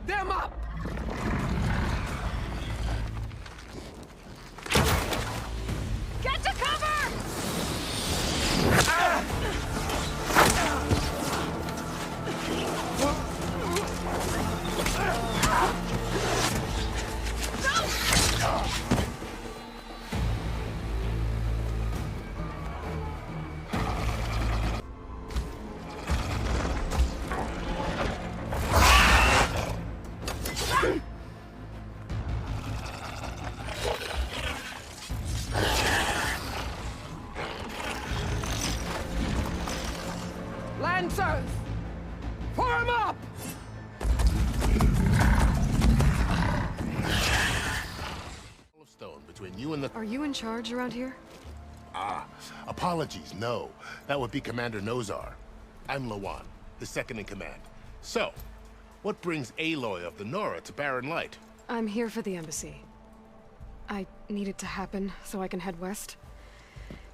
them up! Get to cover! Lancers! Form up! Stone between you and the... Are you in charge around here? Apologies, no. That would be Commander Nozar. I'm Lawan, his second in command. So, what brings Aloy of the Nora to Barren Light? I'm here for the embassy. I need it to happen so I can head west.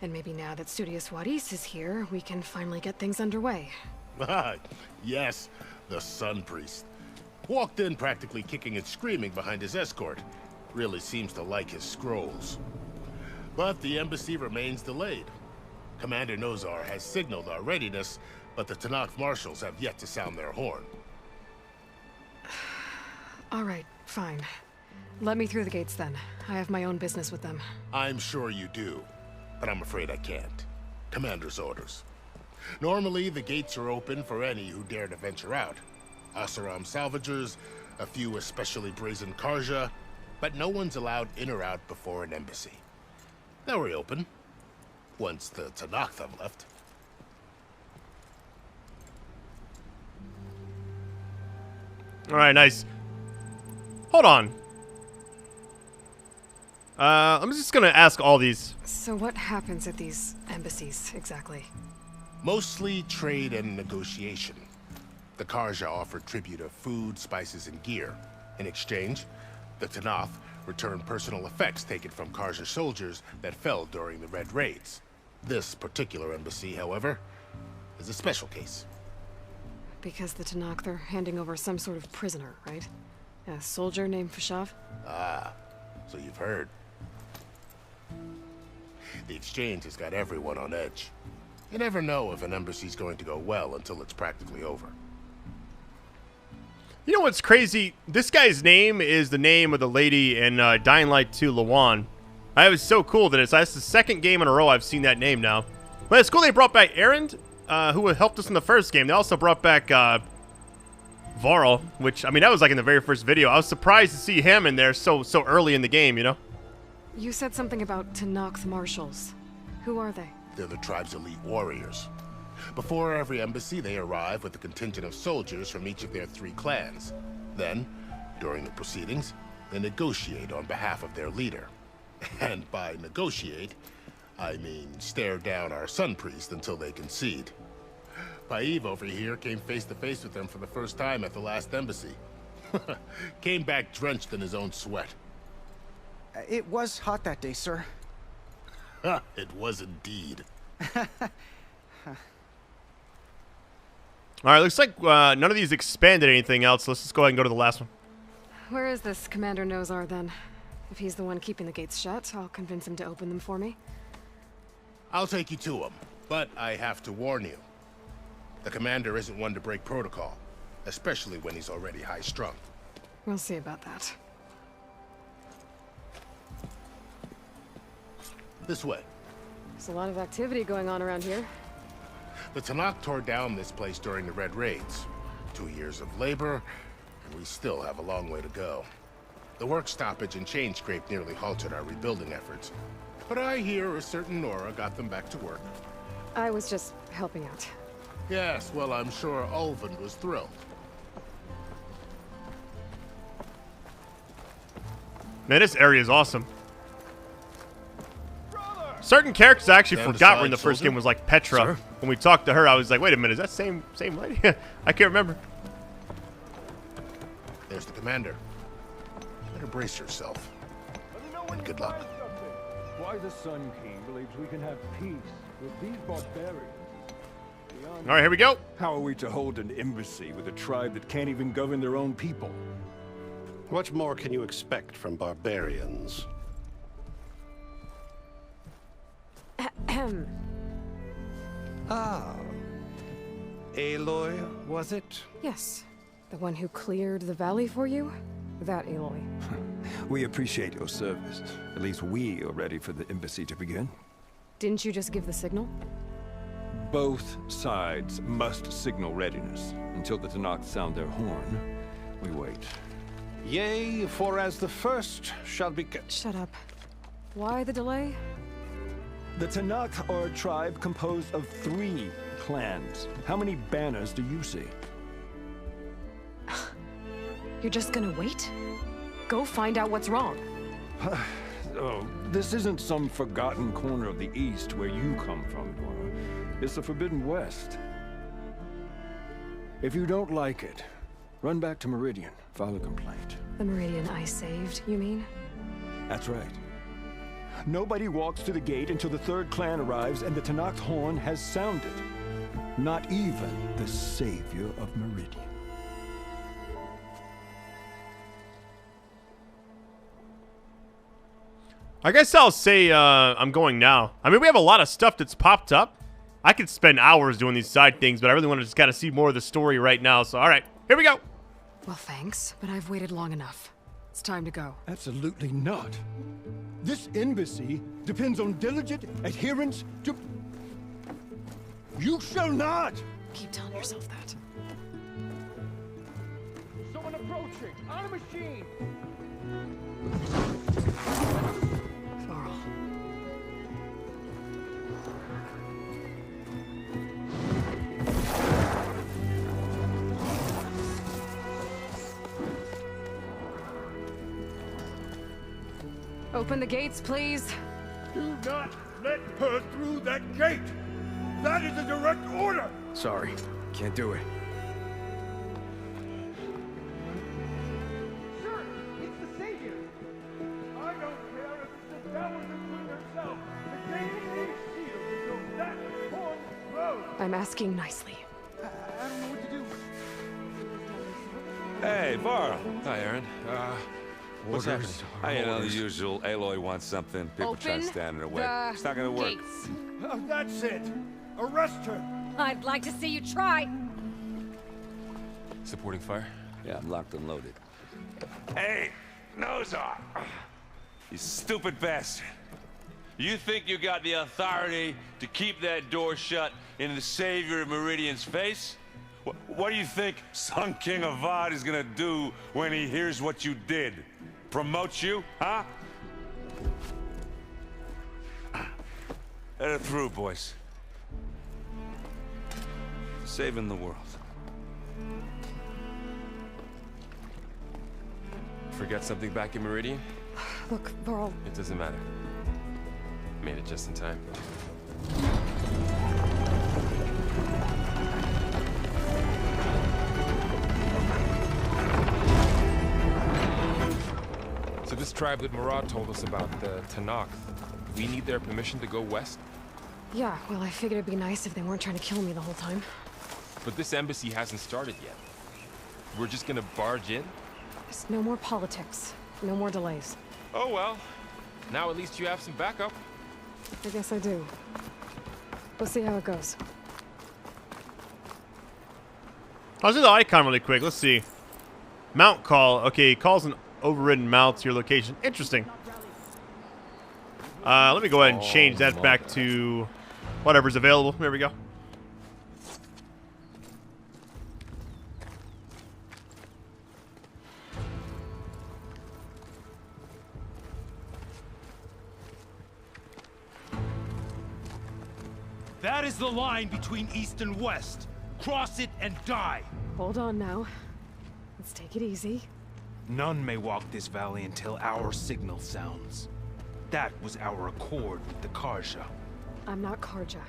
And maybe now that Studious Wadis is here, we can finally get things underway. Yes, the Sun Priest. Walked in practically kicking and screaming behind his escort. Really seems to like his scrolls. But the embassy remains delayed. Commander Nozar has signaled our readiness, but the Tenakth marshals have yet to sound their horn. All right, fine. Let me through the gates then. I have my own business with them. I'm sure you do, but I'm afraid I can't. Commander's orders. Normally, the gates are open for any who dare to venture out. Asaram salvagers, a few especially brazen Karja, but no one's allowed in or out before an embassy. They'll reopen, once the Tenakth have left. Alright, nice. Hold on. I'm just gonna ask all these. So what happens at these embassies, exactly? Mostly trade and negotiation. The Karja offer tribute of food, spices, and gear. In exchange, the Tenakth return personal effects taken from Karja soldiers that fell during the Red Raids. This particular embassy, however, is a special case. Because the Tenakth are handing over some sort of prisoner, right? A soldier named Fashav? Ah, so you've heard. The exchange has got everyone on edge. You never know if an embassy's going to go well until it's practically over. You know what's crazy? This guy's name is the name of the lady in Dying Light 2 Lawan. It was so cool that that's the second game in a row I've seen that name now. But it's cool they brought back Erend, who helped us in the first game. They also brought back Varl, which, I mean, that was like in the very first video. I was surprised to see him in there so early in the game, you know? You said something about Tenakth marshals. Who are they? They're the tribe's elite warriors. Before every embassy, they arrive with a contingent of soldiers from each of their 3 clans. Then, during the proceedings, they negotiate on behalf of their leader. And by negotiate, I mean stare down our Sun Priest until they concede. Paiv over here came face to face with them for the first time at the last embassy. Came back drenched in his own sweat. It was hot that day, sir. It was indeed. Alright, looks like none of these expanded anything else. Let's just go ahead and go to the last one. Where is this Commander Nozar, then? If he's the one keeping the gates shut, I'll convince him to open them for me. I'll take you to him, but I have to warn you. The commander isn't one to break protocol, especially when he's already high-strung. We'll see about that. This way. There's a lot of activity going on around here. The Tenakth tore down this place during the Red Raids. 2 years of labor, and we still have a long way to go. The work stoppage and chain scrape nearly halted our rebuilding efforts. But I hear a certain Nora got them back to work. I was just helping out. Yes, well, I'm sure Ulvund was thrilled. Man, this area is awesome. Certain characters I actually Stand forgot aside, were in the first soldier. game was like Petra. Sir? When we talked to her, I was like, wait a minute, is that same lady? I can't remember. There's the commander. Better brace yourself. And good luck. Why the Sun King believes we can have peace with these barbarians is All right, here we go. How are we to hold an embassy with a tribe that can't even govern their own people? What more can you expect from barbarians? Ah. Aloy, was it? Yes. The one who cleared the valley for you? That Aloy. We appreciate your service. At least we are ready for the embassy to begin. Didn't you just give the signal? Both sides must signal readiness. Until the Tenakth sound their horn, we wait. Yea, for as the first shall be... Shut up. Why the delay? The Tenakth are a tribe composed of 3 clans. How many banners do you see? You're just gonna wait? Go find out what's wrong. Oh, this isn't some forgotten corner of the East where you come from, Dora. It's the Forbidden West. If you don't like it, run back to Meridian, file a complaint. The Meridian I saved, you mean? That's right. Nobody walks to the gate until the 3rd clan arrives and the Tenakth horn has sounded. Not even the savior of Meridian. I guess I'll say I'm going now. I mean, we have a lot of stuff that's popped up. I could spend hours doing these side things, but I really want to just kind of see more of the story right now. So, all right, here we go. Well, thanks, but I've waited long enough. It's time to go. Absolutely not. This embassy depends on diligent adherence to... You shall not! Keep telling yourself that. Someone approaching! On a machine! Varl. Open the gates, please. Do not let her through that gate! That is a direct order! Sorry, can't do it. Sir, it's the Savior! I don't care if it's the devil between herself. The gate is sealed until that horn blows! I'm asking nicely. I don't know what to do. Hey, Varl. Hi, Aaron. What's happening? You know, the usual. Aloy wants something. People try to stand in her way. It's not gonna work. Gates. Oh, that's it! Arrest her! I'd like to see you try. Supporting fire? Yeah, I'm locked and loaded. Hey, Nozar! You stupid bastard. You think you got the authority to keep that door shut in the savior of Meridian's face? What do you think Sun King Avad is gonna do when he hears what you did? Promote you, huh? Let it through, boys. Saving the world. Forget something back in Meridian? Look, Varl. It doesn't matter. Made it just in time. So this tribe that Murad told us about, the Tenakth, we need their permission to go west? Yeah, well, I figured it'd be nice if they weren't trying to kill me the whole time. But this embassy hasn't started yet. We're just gonna barge in? Just no more politics. No more delays. Oh well. Now at least you have some backup. I guess I do. We'll see how it goes. I'll do the icon really quick. Let's see. Mount call. Okay, calls an overridden mount to your location. Interesting. Let me go ahead and change that back to whatever's available. There we go. That is the line between East and West. Cross it and die. Hold on now. Let's take it easy. None may walk this valley until our signal sounds. That was our accord with the Karja. I'm not Karja.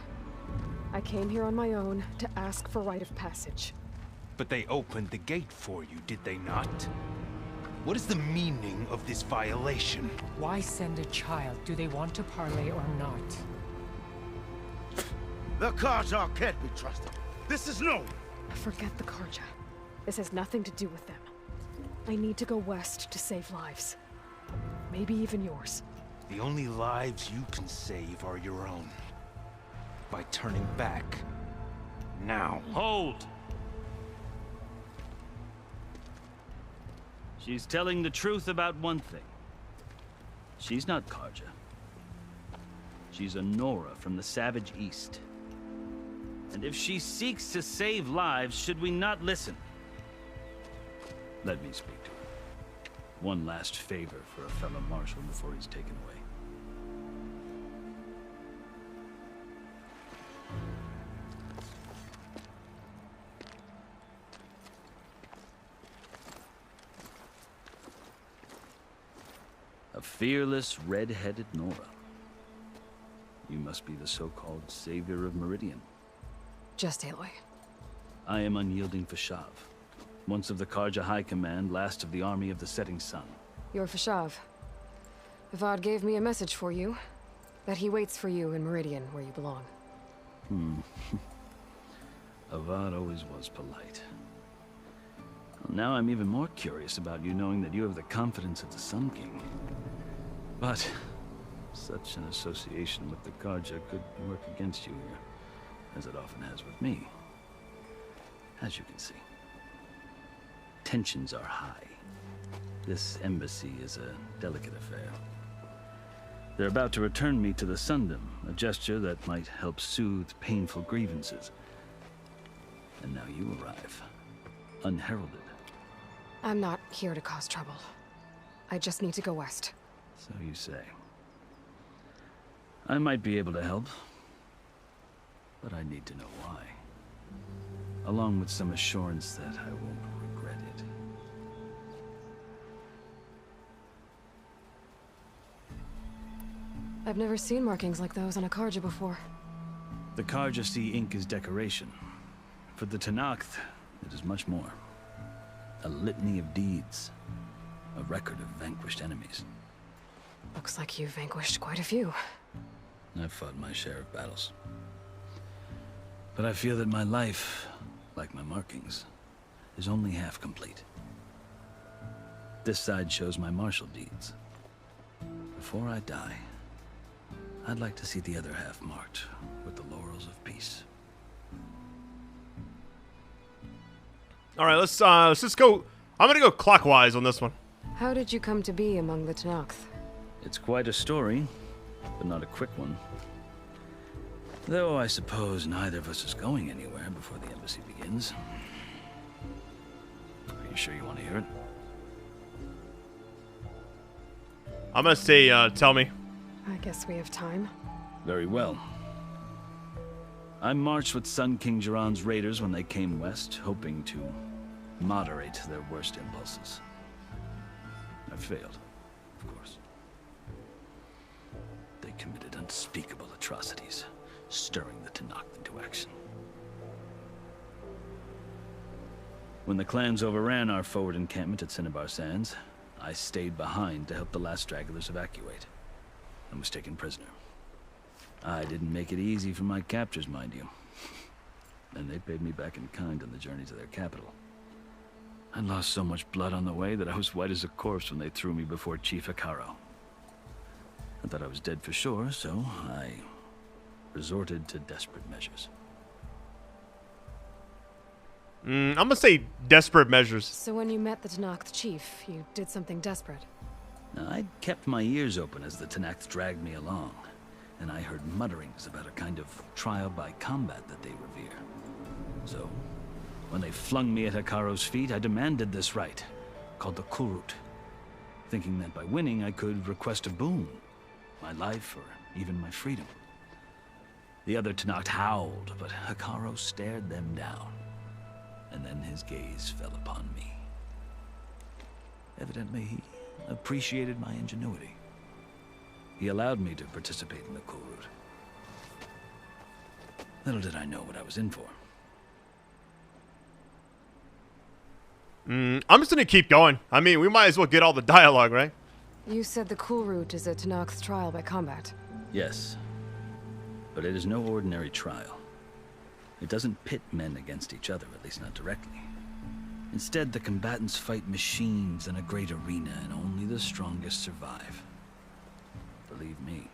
I came here on my own to ask for rite of passage. But they opened the gate for you, did they not? What is the meaning of this violation? Why send a child? Do they want to parley or not? The Karja can't be trusted. This is known. Forget the Karja. This has nothing to do with them. I need to go west to save lives. Maybe even yours. The only lives you can save are your own. By turning back. Now. Hold! She's telling the truth about one thing. She's not Karja. She's a Nora from the Savage East. And if she seeks to save lives, should we not listen? Let me speak to her. One last favor for a fellow marshal before he's taken away. A fearless, red-headed Nora. You must be the so-called savior of Meridian. Just Aloy. I am Unyielding Fashav, once of the Karja High Command, last of the army of the Setting Sun. You're Fashav. Avad gave me a message for you. That he waits for you in Meridian, where you belong. Avad always was polite. Well, now I'm even more curious about you knowing that you have the confidence of the Sun King. But such an association with the Karja could work against you here, as it often has with me. As you can see, tensions are high. This embassy is a delicate affair. They're about to return me to the Sundom, a gesture that might help soothe painful grievances. And now you arrive, unheralded. I'm not here to cause trouble. I just need to go west. So you say. I might be able to help, but I need to know why. Along with some assurance that I won't regret it. I've never seen markings like those on a Karja before. The Karja see ink as decoration. For the Tenakth, it is much more. A litany of deeds. A record of vanquished enemies. Looks like you've vanquished quite a few. I've fought my share of battles. But I feel that my life, like my markings, is only half complete. This side shows my martial deeds. Before I die, I'd like to see the other half marked with the laurels of peace. All right, let's just go. I'm gonna go clockwise on this one. How did you come to be among the Tenakth? It's quite a story, but not a quick one. Though I suppose neither of us is going anywhere before the embassy begins. Are you sure you want to hear it? I'm gonna say, tell me. I guess we have time. Very well. I marched with Sun King Jiran's raiders when they came west, hoping to moderate their worst impulses. I failed, of course. They committed unspeakable atrocities, stirring the Tenakth into action. When the clans overran our forward encampment at Cinnabar Sands, I stayed behind to help the last stragglers evacuate, and was taken prisoner. I didn't make it easy for my captors, mind you. And they paid me back in kind on the journey to their capital. I lost so much blood on the way that I was white as a corpse when they threw me before Chief Hekarro. I thought I was dead for sure, so I resorted to desperate measures. I'm gonna say desperate measures. So when you met the Tenakth chief, you did something desperate? Now, I'd kept my ears open as the Tenakth dragged me along, and I heard mutterings about a kind of trial by combat that they revere. So, when they flung me at Hekarro's feet, I demanded this right, called the Kulrut, thinking that by winning I could request a boon, my life or even my freedom. The other Tenakth howled, but Hekarro stared them down, and then his gaze fell upon me. Evidently, he appreciated my ingenuity. He allowed me to participate in the Kulrut. Little did I know what I was in for. I'm just gonna keep going. I mean, we might as well get all the dialogue, right? You said the Kulrut is a Tenakth trial by combat. Yes, but it is no ordinary trial. It doesn't pit men against each other, at least not directly. Instead, the combatants fight machines in a great arena, and only the strongest survive. Believe me,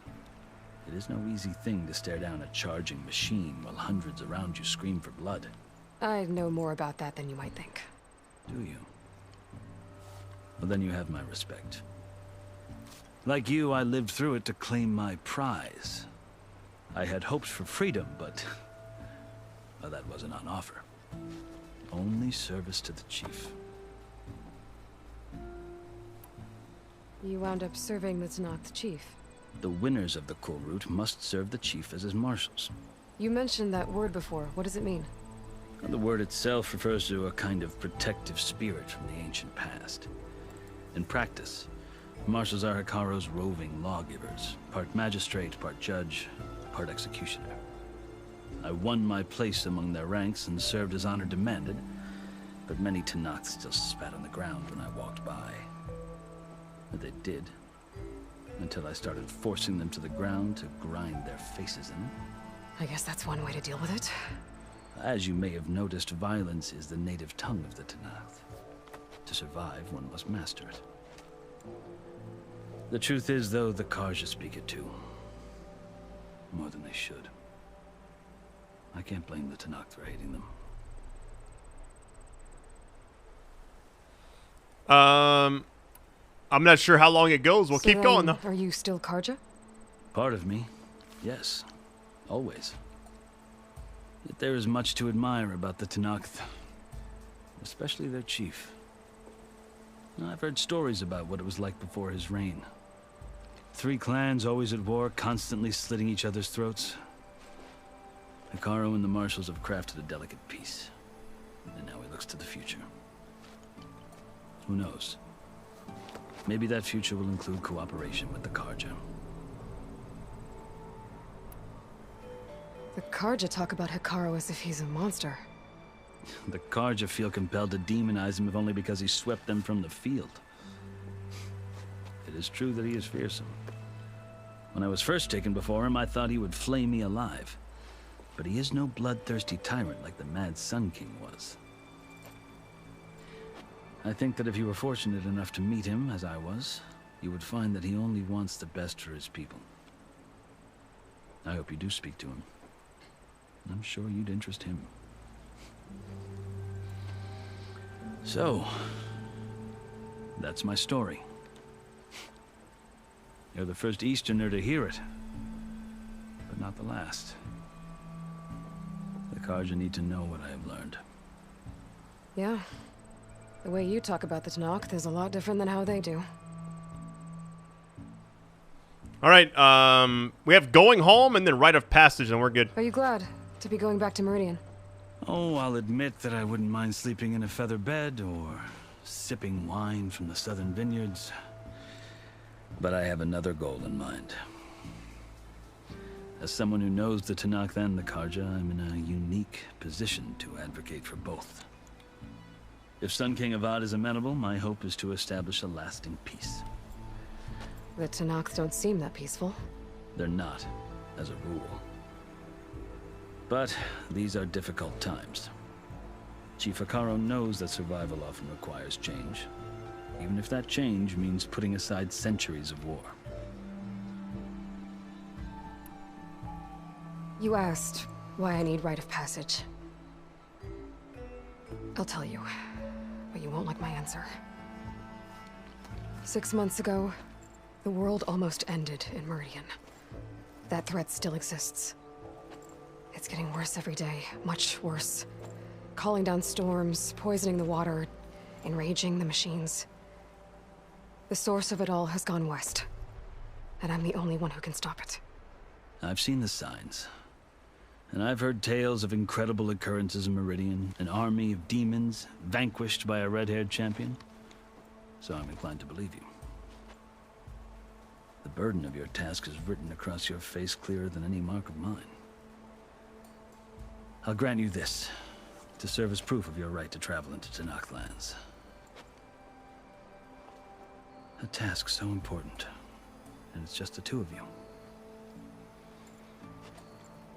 it is no easy thing to stare down a charging machine while hundreds around you scream for blood. I know more about that than you might think. Do you? Well, then you have my respect. Like you, I lived through it to claim my prize. I had hopes for freedom, but well, that wasn't on offer. Only service to the chief. You wound up serving the Tenakth chief. The winners of the Kulrut must serve the chief as his marshals. You mentioned that word before. What does it mean? The word itself refers to a kind of protective spirit from the ancient past. In practice, marshals are Hekarro's roving lawgivers, part magistrate, part judge, part executioner. I won my place among their ranks and served as honor demanded, but many Tenakth still spat on the ground when I walked by. But they did, until I started forcing them to the ground to grind their faces in it. I guess that's one way to deal with it. As you may have noticed, violence is the native tongue of the Tenakth. To survive, one must master it. The truth is, though, the Carja speak it too. More than they should. I can't blame the Tenakth for hating them. I'm not sure how long it goes. We'll keep going, though. Are you still Carja? Part of me, yes. Always. Yet there is much to admire about the Tenakth. Especially their chief. I've heard stories about what it was like before his reign. 3 clans always at war, constantly slitting each other's throats. Hekarro and the marshals have crafted a delicate peace. And now he looks to the future. Who knows? Maybe that future will include cooperation with the Carja. The Carja talk about Hekarro as if he's a monster. The Carja feel compelled to demonize him if only because he swept them from the field. It is true that he is fearsome. When I was first taken before him, I thought he would flay me alive. But he is no bloodthirsty tyrant like the Mad Sun King was. I think that if you were fortunate enough to meet him, as I was, you would find that he only wants the best for his people. I hope you do speak to him. I'm sure you'd interest him. So, that's my story. You're the first Easterner to hear it, but not the last. The Carja need to know what I have learned. Yeah. The way you talk about the Tenakth is a lot different than how they do. All right, we have going home and then rite of passage, and we're good. Are you glad to be going back to Meridian? Oh, I'll admit that I wouldn't mind sleeping in a feather bed or sipping wine from the southern vineyards. But I have another goal in mind. As someone who knows the Tenakth and the Carja, I'm in a unique position to advocate for both. If Sun King Avad is amenable, my hope is to establish a lasting peace. The Tenakth don't seem that peaceful. They're not, as a rule. But these are difficult times. Chief Hekarro knows that survival often requires change, even if that change means putting aside centuries of war. You asked why I need rite of passage. I'll tell you, but you won't like my answer. 6 months ago, the world almost ended in Meridian. That threat still exists. It's getting worse every day, much worse. Calling down storms, poisoning the water, enraging the machines. The source of it all has gone west, and I'm the only one who can stop it. I've seen the signs. And I've heard tales of incredible occurrences in Meridian, an army of demons vanquished by a red-haired champion. So I'm inclined to believe you. The burden of your task is written across your face clearer than any mark of mine. I'll grant you this, to serve as proof of your right to travel into Tenakth lands. A task so important, and it's just the two of you.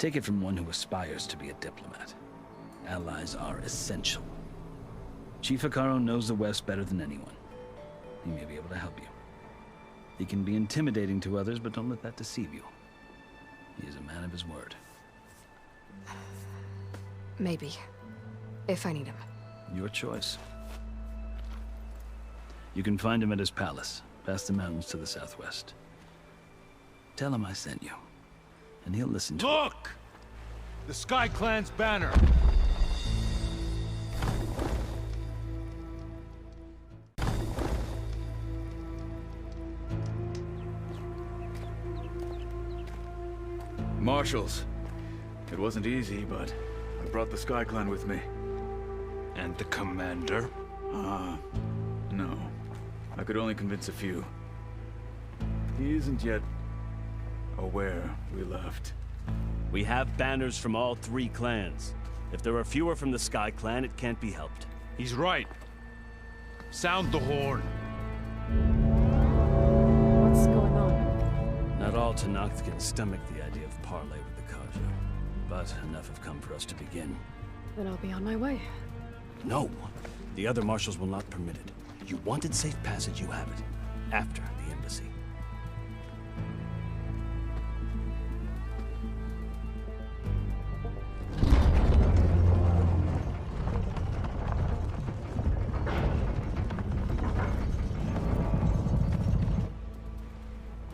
Take it from one who aspires to be a diplomat. Allies are essential. Chief Hekarro knows the West better than anyone. He may be able to help you. He can be intimidating to others, but don't let that deceive you. He is a man of his word. Maybe. If I need him. Your choice. You can find him at his palace, past the mountains to the southwest. Tell him I sent you, and he'll listen to Look! The Sky Clan's banner! Marshals. It wasn't easy, but I brought the Sky Clan with me. And the commander? No. I could only convince a few. He isn't yet aware we left. We have banners from all 3 clans. If there are fewer from the Sky Clan, it can't be helped. He's right. Sound the horn. What's going on? Not all Tenakth can stomach the idea of parley with the Carja, but enough have come for us to begin. Then I'll be on my way. No! The other marshals will not permit it. You wanted safe passage, you have it. After the embassy.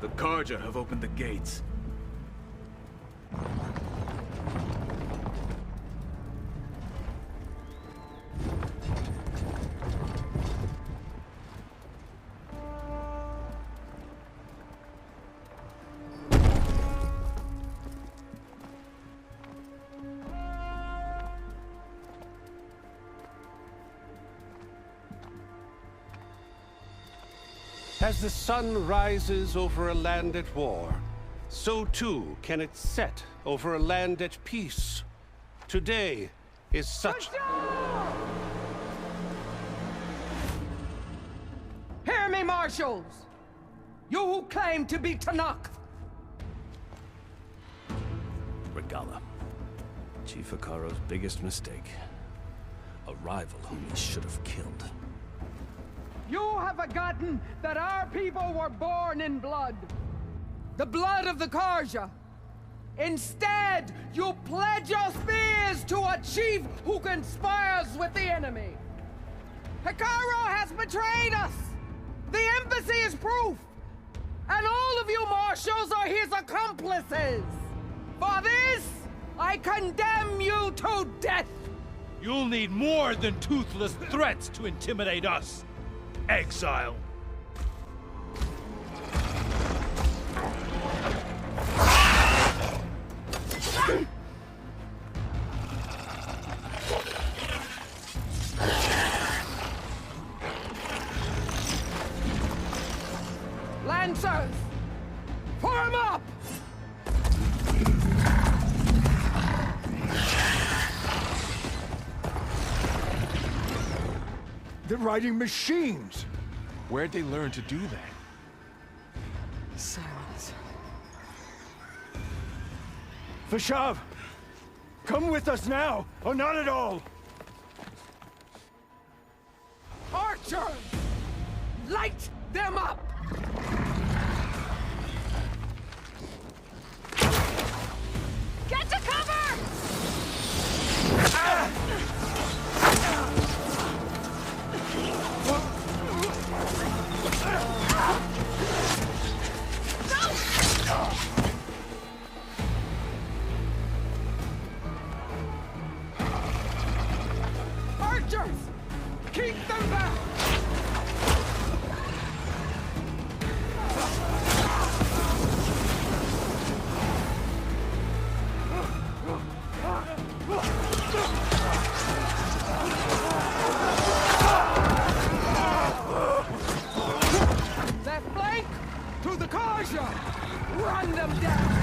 The Carja have opened the gates. As the sun rises over a land at war, so too can it set over a land at peace. Today is such... Hear me, marshals! You who claim to be Tenakth! Regalla. Chief Hekarro's biggest mistake. A rival whom he should have killed. You have forgotten that our people were born in blood. The blood of the Carja. Instead, you pledge your spears to a chief who conspires with the enemy. Hekarro has betrayed us. The embassy is proof. And all of you marshals are his accomplices. For this, I condemn you to death. You'll need more than toothless threats to intimidate us. Exile. Lancers, form up! They're riding machines! Where'd they learn to do that? Silence. Vashav! Come with us now, or not at all! Archer! Light them up! Get to cover! Archers! Keep them back! Left flank! To the Carja! Run them down!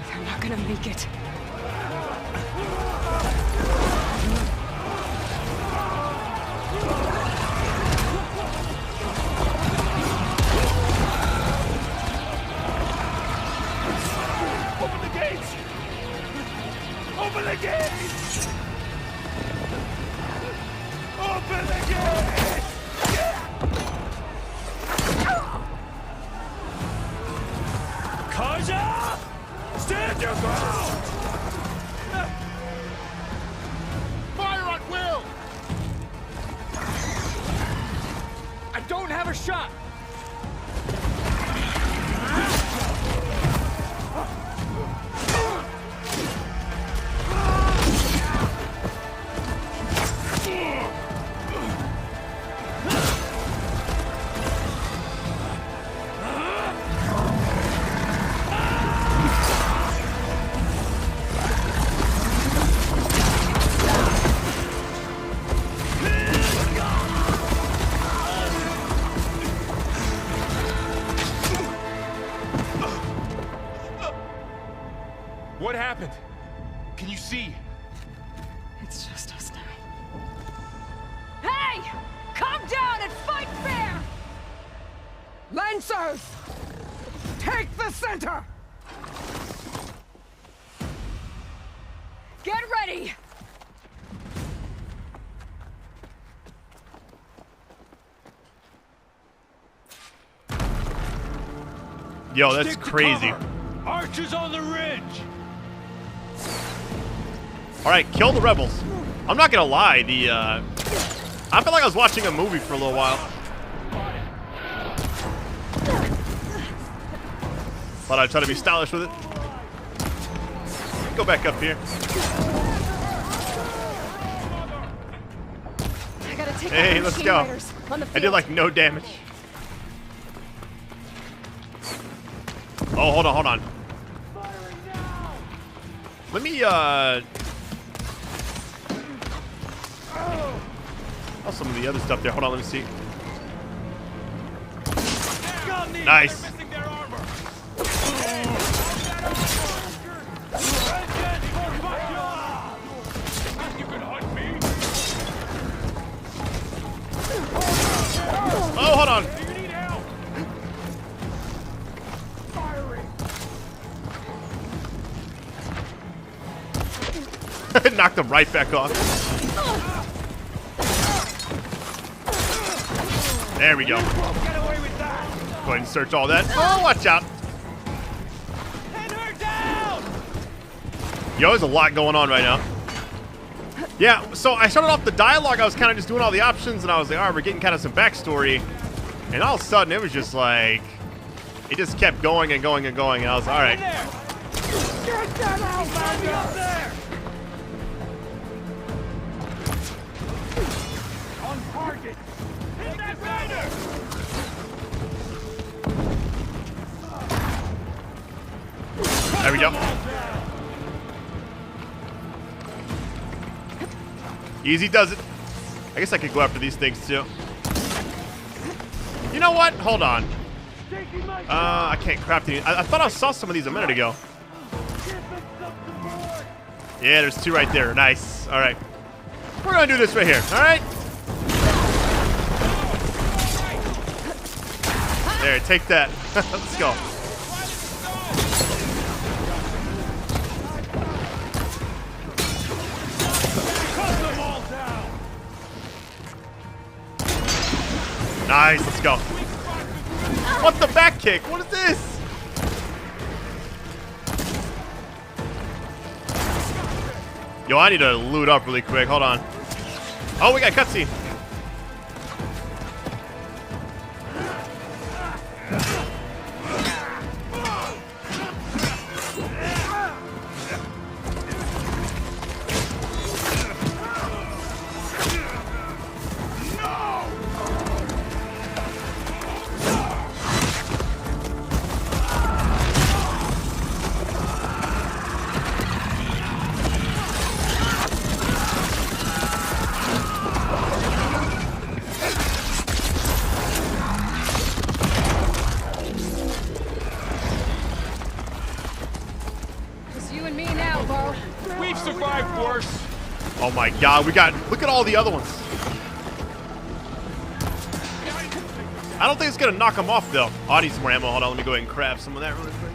They're not gonna make it. gate! Open the gate! Kaja! Stand your ground! Fire at will! I don't have a shot! What happened? Can you see? It's just us now. Hey! Calm down and fight fair! Lancers! Take the center! Get ready! Yo, that's crazy. Archers on the ridge! Alright, kill the rebels. I'm not gonna lie, I felt like I was watching a movie for a little while. Thought I'd try to be stylish with it. Go back up here. I gotta take Hey, out let's machine go. riders on the I did field. like no damage. Oh, hold on. Let me, oh, some of the other stuff there. Hold on, let me see. Nice. Oh, hold on. Knocked him right back off. There we go. Go ahead and search all that. Oh, watch out. Yo, there's a lot going on right now. Yeah, so I started off the dialogue. I was kind of just doing all the options, and I was like, all right, we're getting kind of some backstory. And all of a sudden, it was just like, it just kept going and going and going. And I was like, all right. Get that out, man! Up there! On target! Hit that rider! There we go. Easy does it. I guess I could go after these things too. You know what? Hold on. I can't craft any. I thought I saw some of these a minute ago. Yeah, there's two right there. Nice. All right. We're going to do this right here. All right. There, take that. Let's go. Nice, let's go. What the back kick? What is this? Yo, I need to loot up really quick. Hold on. Oh, we got cutscene. Oh my god, look at all the other ones. I don't think it's gonna knock them off though. Oh, I need some more ammo. Hold on, let me go ahead and craft some of that really quick.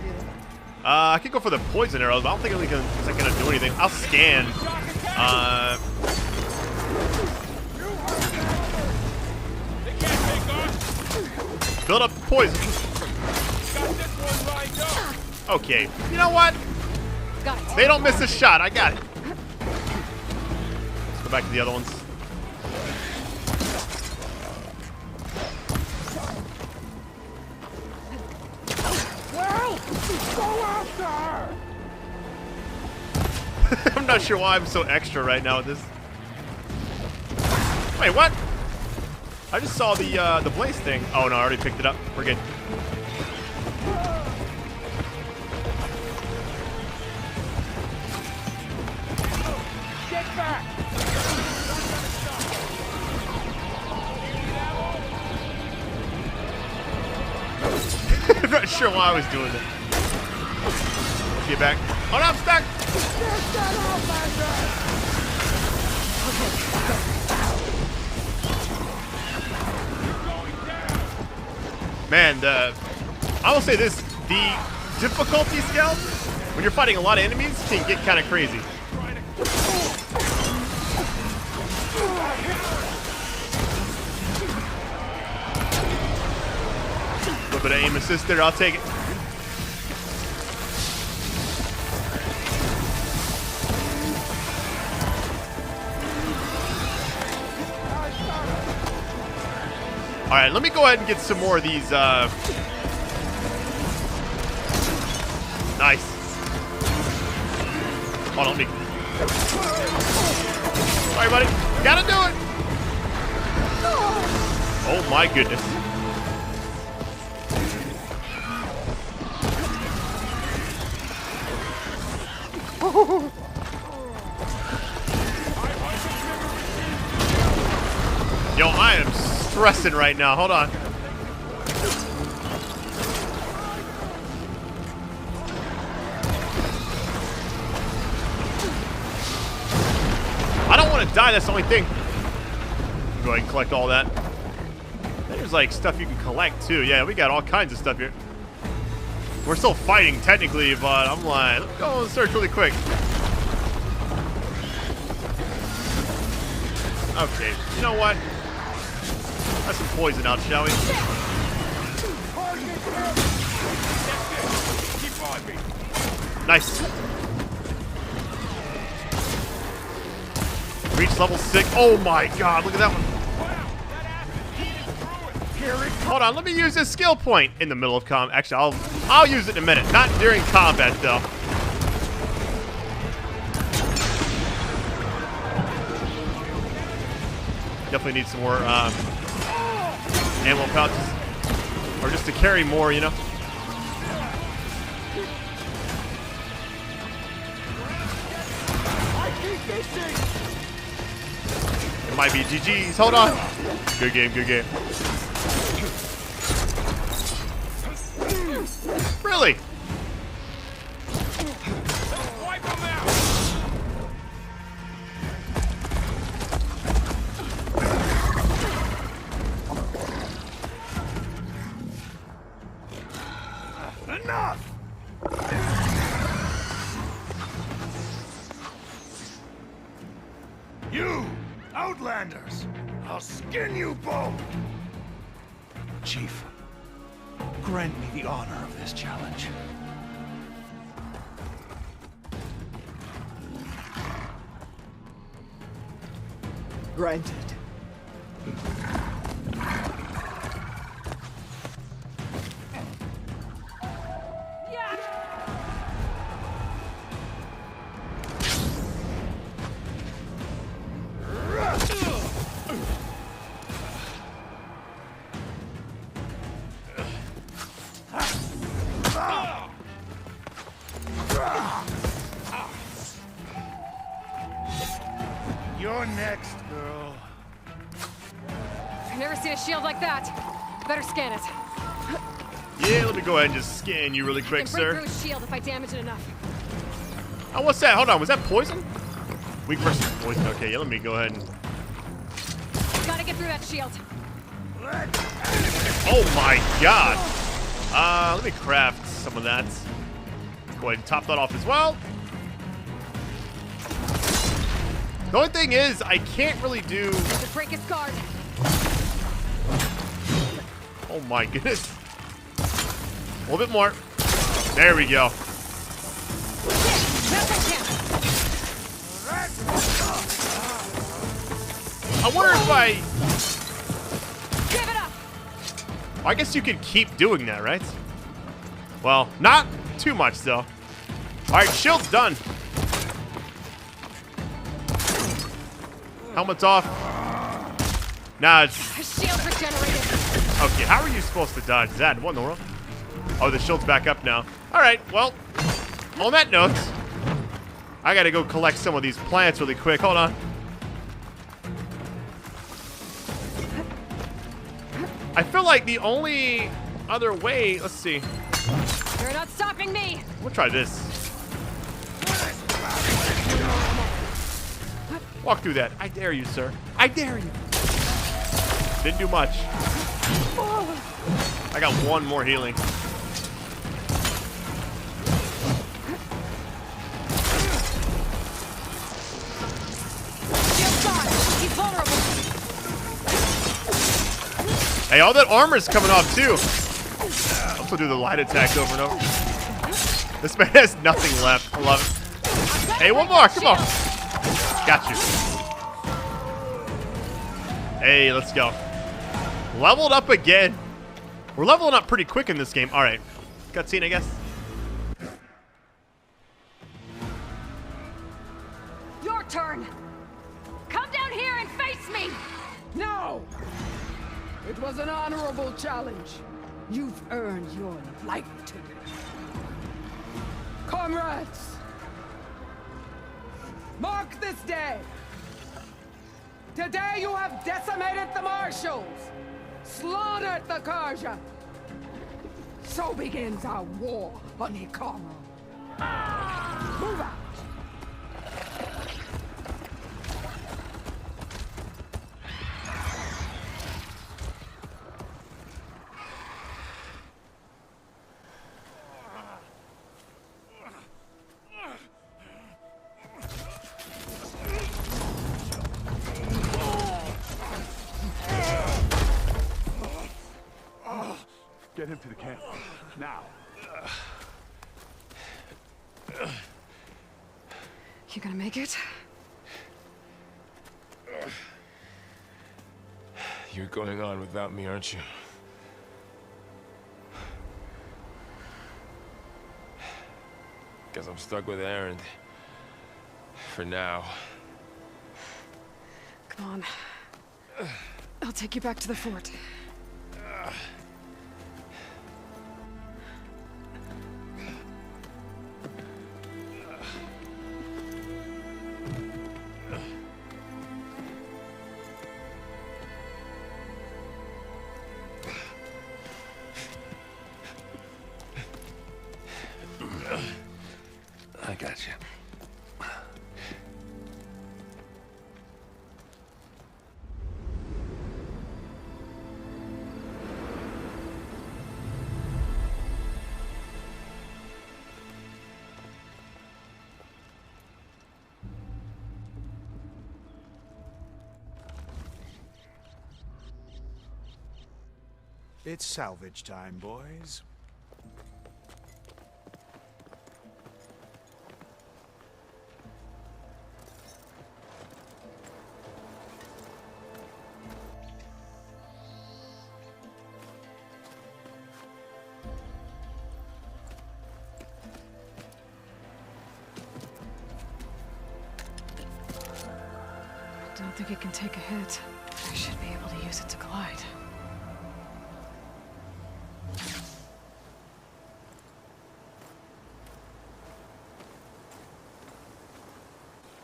I could go for the poison arrows, but I don't think it's like gonna do anything. I'll scan. Build up poison. Okay, you know what? They don't miss a shot. I got it. Let's go back to the other ones. I'm not sure why I'm so extra right now with this. Wait, what? I just saw the blaze thing. Oh no, I already picked it up. We're good. Get back! I'm not sure why I was doing that. Get back. Oh no, I'm stuck! Man, I will say this, the difficulty scale, when you're fighting a lot of enemies, can get kind of crazy. A little bit of aim assist there, I'll take it. Alright, let me go ahead and get some more of these, nice. Hold on, let me... Sorry, buddy. Gotta do it! Oh my goodness. Yo, I am stressing right now. Hold on. I don't want to die. That's the only thing. Go ahead and collect all that. There's like stuff you can collect too. Yeah, we got all kinds of stuff here. We're still fighting technically, but I'm like, let's go and search really quick. Okay, you know what? Let's some poison out, shall we? Nice. Reach level 6. Oh my god, look at that one. Hold on, let me use this skill point in the middle of combat. Actually, I'll use it in a minute. Not during combat, though. Definitely need some more ammo pouches. Or just to carry more, you know? It might be GG's. Hold on. Good game, good game. Really? Wipe them out! Enough! You, Outlanders! I'll skin you both! Chief, grant me the honor of this challenge. Granted. You're next, girl. I've never seen a shield like that. Better scan it. Yeah, let me go ahead and just scan you really quick, I can break sir. through a shield if I damage it enough. Oh, what's that? Hold on, was that poison? Weak versus poison. Okay, yeah, let me go ahead and... Gotta get through that shield. Oh my god! Let me craft some of that. Go ahead and top that off as well. The only thing is, I can't really do... The break is guard. Oh my goodness. A little bit more. There we go. I wonder if Give it up. I guess you could keep doing that, right? Well, not too much, though. Alright, shield's done. Helmet's off. Nah, it's... Shield regenerated. Okay, how are you supposed to dodge that? What in the world? Oh, the shield's back up now. Alright, well, on that note, I gotta go collect some of these plants really quick. Hold on. I feel like the only other way... Let's see. You're not stopping me. We'll try this. Walk through that. I dare you, sir. I dare you. Didn't do much. I got one more healing. He's vulnerable. Hey, all that armor's coming off too. Also do the light attacks over and over. This man has nothing left. I love it. Hey, one more. Come on. Got you. Hey, let's go. Leveled up again. We're leveling up pretty quick in this game. All right. Cutscene, I guess. Your turn. Come down here and face me. No! It was an honorable challenge. You've earned your life ticket. Comrades! Mark this day! Today you have decimated the Marshals! Slaughtered the Karja! So begins our war on Ikaro. Move out! Get him to the camp. Now. You gonna make it? You're going on without me, aren't you? Guess I'm stuck with Erend. For now. Come on. I'll take you back to the fort. I got you. It's salvage time, boys. I don't think it can take a hit. I should be able to use it to glide.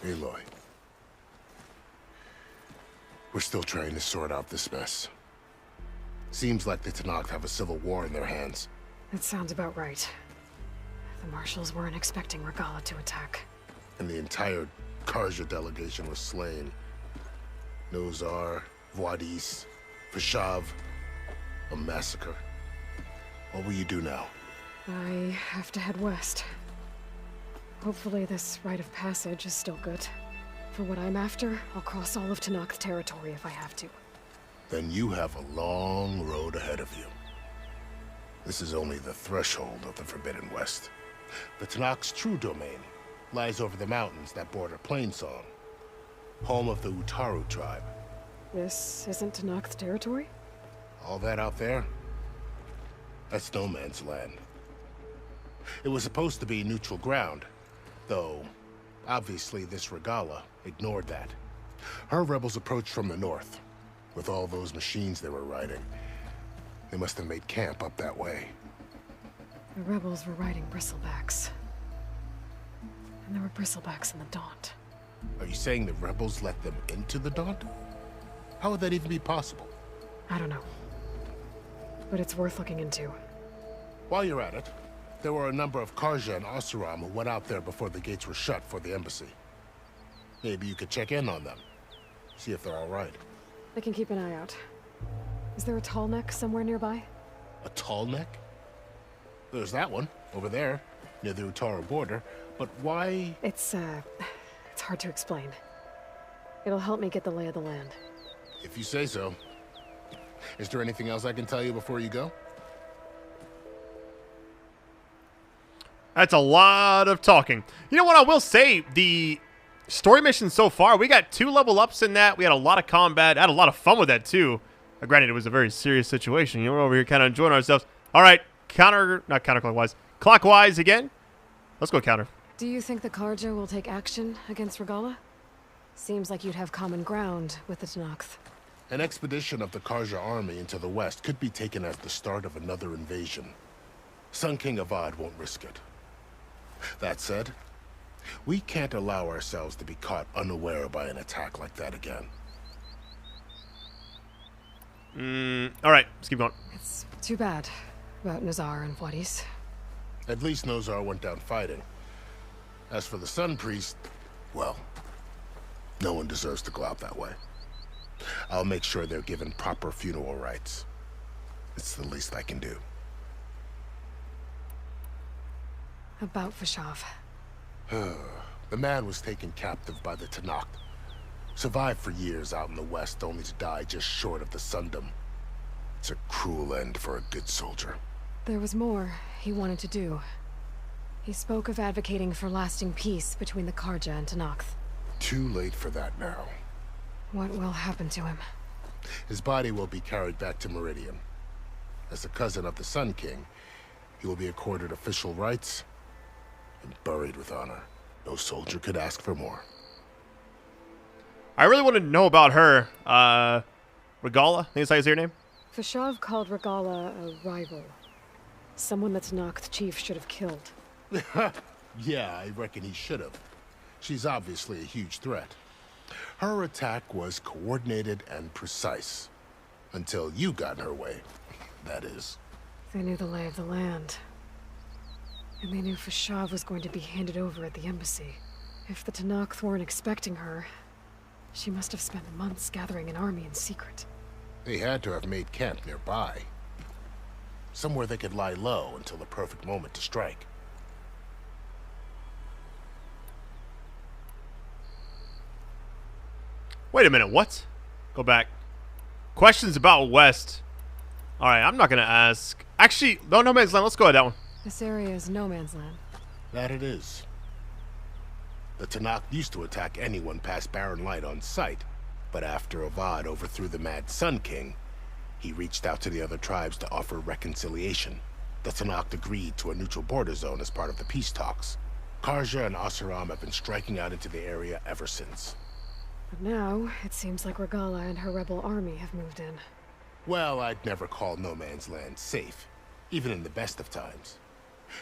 Aloy. We're still trying to sort out this mess. Seems like the Tenakth have a civil war in their hands. That sounds about right. The Marshals weren't expecting Regalla to attack. And the entire Karja delegation was slain. Nozar, Vuadis, Vashav. A massacre. What will you do now? I have to head west. Hopefully this rite of passage is still good. For what I'm after, I'll cross all of Tenakth territory if I have to. Then you have a long road ahead of you. This is only the threshold of the Forbidden West. The Tenakth's true domain lies over the mountains that border Plainsong, home of the Utaru tribe. This isn't Tenakth territory? All that out there? That's no man's land. It was supposed to be neutral ground, though obviously this Regalla ignored that. Her rebels approached from the north, with all those machines they were riding. They must have made camp up that way. The rebels were riding bristlebacks. And there were bristlebacks in the Daunt. Are you saying the rebels let them into the Daunt? How would that even be possible? I don't know. But it's worth looking into. While you're at it, there were a number of Carja and Oseram who went out there before the gates were shut for the embassy. Maybe you could check in on them. See if they're all right. I can keep an eye out. Is there a tall neck somewhere nearby? A tall neck? There's that one, over there, near the Utaru border. But why? It's hard to explain. It'll help me get the lay of the land. If you say so. Is there anything else I can tell you before you go? That's a lot of talking. You know what I will say? The story mission so far, we got 2 level ups in that. We had a lot of combat. I had a lot of fun with that too. Granted, it was a very serious situation. You know, we're over here kind of enjoying ourselves. All right, not counterclockwise. Clockwise again. Let's go counter. Do you think the Carja will take action against Regalla? Seems like you'd have common ground with the Tenakth. An expedition of the Carja army into the west could be taken as the start of another invasion. Sun King Avad won't risk it. That said, we can't allow ourselves to be caught unaware by an attack like that again. All right, let's keep going. It's too bad about Nazar and Wadis. At least Nozar went down fighting. As for the Sun Priest, well, no one deserves to go out that way. I'll make sure they're given proper funeral rites. It's the least I can do. About Fashav. The man was taken captive by the Tenakth. Survived for years out in the west, only to die just short of the Sundom. It's a cruel end for a good soldier. There was more he wanted to do. He spoke of advocating for lasting peace between the Carja and Tenakth. Too late for that now. What will happen to him? His body will be carried back to Meridian. As a cousin of the Sun King, he will be accorded official rights and buried with honor. No soldier could ask for more. I really want to know about her. Regalla? I think that's how you say her name? Fashav called Regalla a rival. Someone the Tenakth chief should have killed. Yeah, I reckon he should have. She's obviously a huge threat. Her attack was coordinated and precise. Until you got in her way, that is. They knew the lay of the land. And they knew Fashav was going to be handed over at the embassy. If the Tenakth weren't expecting her, she must have spent months gathering an army in secret. They had to have made camp nearby. Somewhere they could lie low until the perfect moment to strike. Wait a minute, what? Go back. Questions about West. Alright, I'm not gonna ask. Actually, no man's land, let's go with that one. This area is no man's land. That it is. The Tenakth used to attack anyone past Barren Light on sight, but after Avad overthrew the Mad Sun King, he reached out to the other tribes to offer reconciliation. The Tenakth agreed to a neutral border zone as part of the peace talks. Carja and Oseram have been striking out into the area ever since. But now, it seems like Regalla and her rebel army have moved in. Well, I'd never call no man's land safe, even in the best of times.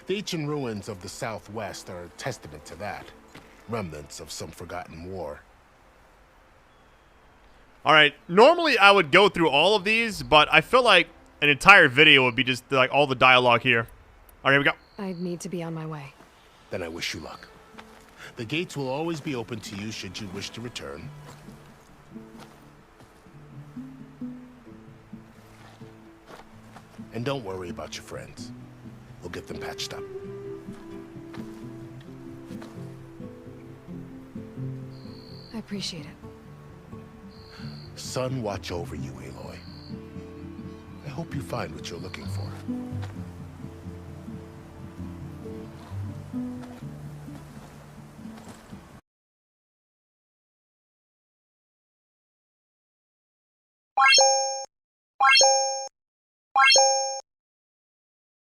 The ancient ruins of the Southwest are a testament to that. Remnants of some forgotten war. Alright, normally I would go through all of these, but I feel like an entire video would be just like all the dialogue here. Alright, here we go. I need to be on my way. Then I wish you luck. The gates will always be open to you should you wish to return. And don't worry about your friends. We'll get them patched up. appreciate it. Sun watch over you, Aloy. I hope you find what you're looking for.